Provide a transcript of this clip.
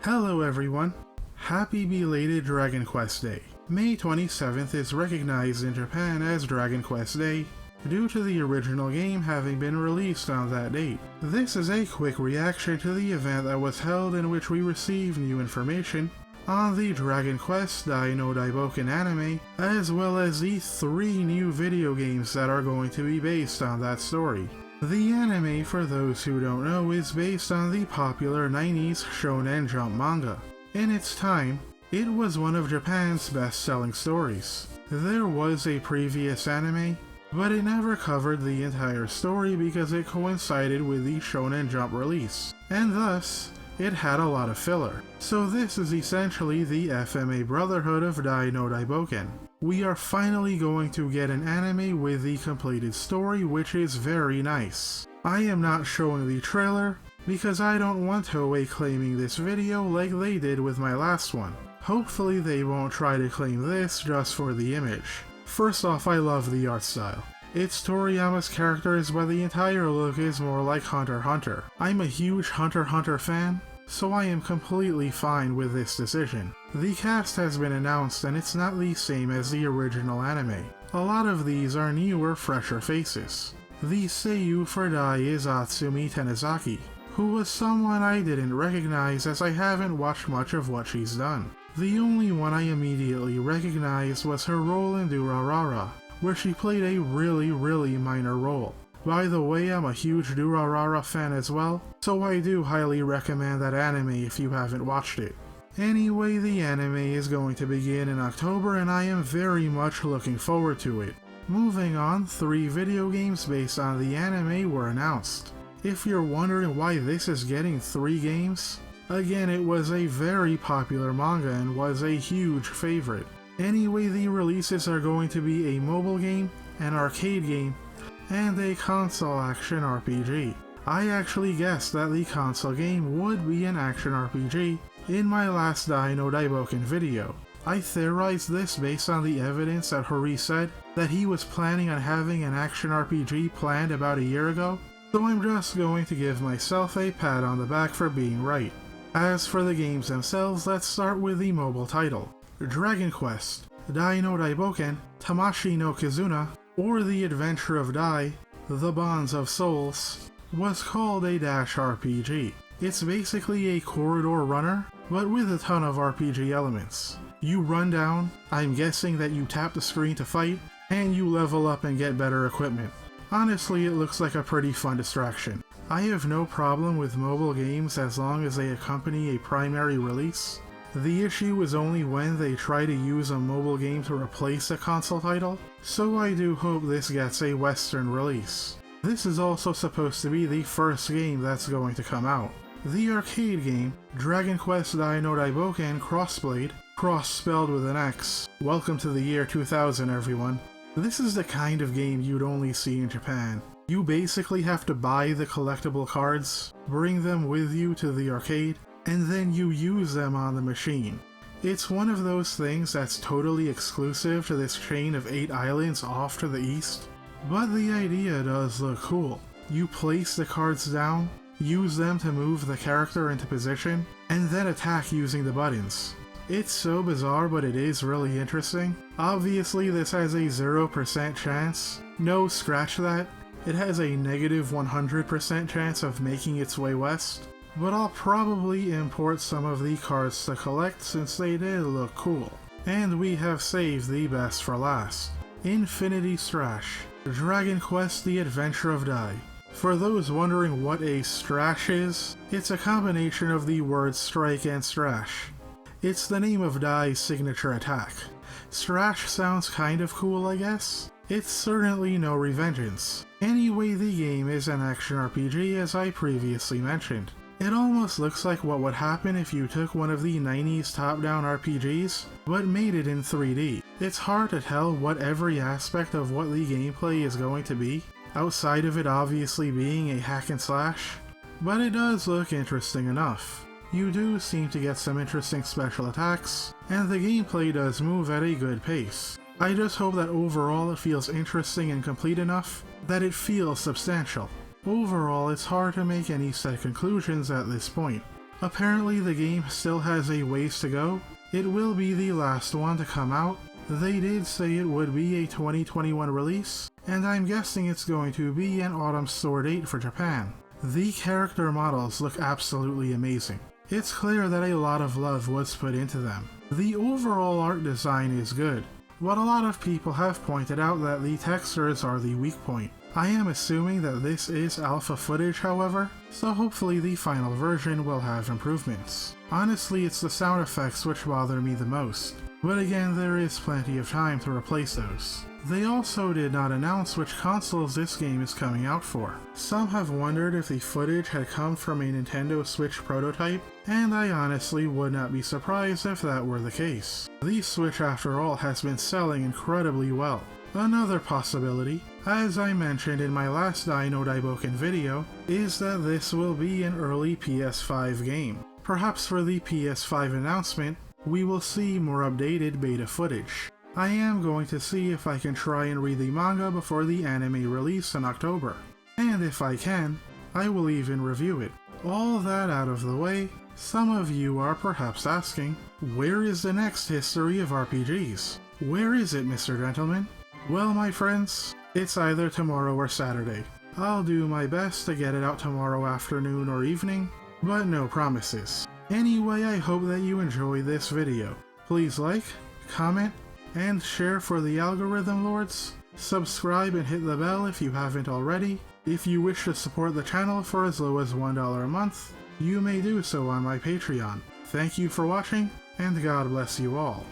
Hello everyone! Happy belated Dragon Quest Day. May 27th is recognized in Japan as Dragon Quest Day, due to the original game having been released on that date. This is a quick reaction to the event that was held in which we received new information on the Dragon Quest Dai no Daibouken anime, as well as the 3 new video games that are going to be based on that story. The anime, for those who don't know, is based on the popular 90s Shonen Jump manga. In its time, it was one of Japan's best-selling stories. There was a previous anime, but it never covered the entire story because it coincided with the Shonen Jump release, and thus, it had a lot of filler. So this is essentially the FMA Brotherhood of Dai no Daibouken. We are finally going to get an anime with the completed story, which is very nice. I am not showing the trailer because I don't want Toei claiming this video like they did with my last one. Hopefully they won't try to claim this just for the image. First off, I love the art style. It's Toriyama's characters, but the entire look is more like Hunter x Hunter. I'm a huge Hunter x Hunter fan, so I am completely fine with this decision. The cast has been announced and it's not the same as the original anime. A lot of these are newer, fresher faces. The seiyuu for Dai is Atsumi Tenezaki, who was someone I didn't recognize as I haven't watched much of what she's done. The only one I immediately recognized was her role in Durarara, where she played a really minor role. By the way, I'm a huge Durarara fan as well, so I do highly recommend that anime if you haven't watched it. Anyway, the anime is going to begin in October and I am very much looking forward to it. Moving on, 3 video games based on the anime were announced. If you're wondering why this is getting 3 games, again, it was a very popular manga and was a huge favorite. Anyway, the releases are going to be a mobile game, an arcade game, and a console action RPG. I actually guessed that the console game would be an action RPG in my last Dai no Daibouken video. I theorized this based on the evidence that Hori said that he was planning on having an action RPG planned about a year ago, so I'm just going to give myself a pat on the back for being right. As for the games themselves, let's start with the mobile title. Dragon Quest Dai no Daibouken Tamashii no Kizuna, or The Adventure of Dai, The Bonds of Souls, was called a dash RPG. It's basically a corridor runner, but with a ton of RPG elements. You run down, I'm guessing that you tap the screen to fight, and you level up and get better equipment. Honestly, it looks like a pretty fun distraction. I have no problem with mobile games as long as they accompany a primary release. The issue is only when they try to use a mobile game to replace a console title, so I do hope this gets a Western release. This is also supposed to be the first game that's going to come out. The arcade game, Dragon Quest Dai no Daibouken Crossblade, cross spelled with an X. Welcome to the year 2000, everyone. This is the kind of game you'd only see in Japan. You basically have to buy the collectible cards, bring them with you to the arcade, and then you use them on the machine. It's one of those things that's totally exclusive to this chain of 8 islands off to the east, but the idea does look cool. You place the cards down, use them to move the character into position, and then attack using the buttons. It's so bizarre, but it is really interesting. Obviously this has a 0% chance. No, scratch that. It has a negative 100% chance of making its way west. But I'll probably import some of the cards to collect since they did look cool. And we have saved the best for last. Infinity Strash, Dragon Quest The Adventure of Dai. For those wondering what a strash is, it's a combination of the words strike and strash. It's the name of Dai's signature attack. Strash sounds kind of cool, I guess. It's certainly no revengeance. Anyway, the game is an action RPG as I previously mentioned. It almost looks like what would happen if you took one of the 90s top-down RPGs, but made it in 3D. It's hard to tell what every aspect of what the gameplay is going to be, outside of it obviously being a hack and slash, but it does look interesting enough. You do seem to get some interesting special attacks, and the gameplay does move at a good pace. I just hope that overall it feels interesting and complete enough that it feels substantial. Overall, it's hard to make any set conclusions at this point. Apparently the game still has a ways to go. It will be the last one to come out. They did say it would be a 2021 release, and I'm guessing it's going to be an autumn store date for Japan. The character models look absolutely amazing. It's clear that a lot of love was put into them. The overall art design is good, but a lot of people have pointed out that the textures are the weak point. I am assuming that this is alpha footage, however, so hopefully the final version will have improvements. Honestly, it's the sound effects which bother me the most, but again, there is plenty of time to replace those. They also did not announce which consoles this game is coming out for. Some have wondered if the footage had come from a Nintendo Switch prototype, and I honestly would not be surprised if that were the case. The Switch, after all, has been selling incredibly well. Another possibility, as I mentioned in my last Dino Daibouken video, is that this will be an early PS5 game. Perhaps for the PS5 announcement, we will see more updated beta footage. I am going to see if I can try and read the manga before the anime release in October. And if I can, I will even review it. All that out of the way, some of you are perhaps asking, where is the next History of RPGs? Where is it, Mr. Gentleman? Well, my friends, it's either tomorrow or Saturday. I'll do my best to get it out tomorrow afternoon or evening, but no promises. Anyway, I hope that you enjoy this video. Please like, comment, and share for the algorithm lords. Subscribe and hit the bell if you haven't already. If you wish to support the channel for as low as $1 a month, you may do so on my Patreon. Thank you for watching, and God bless you all.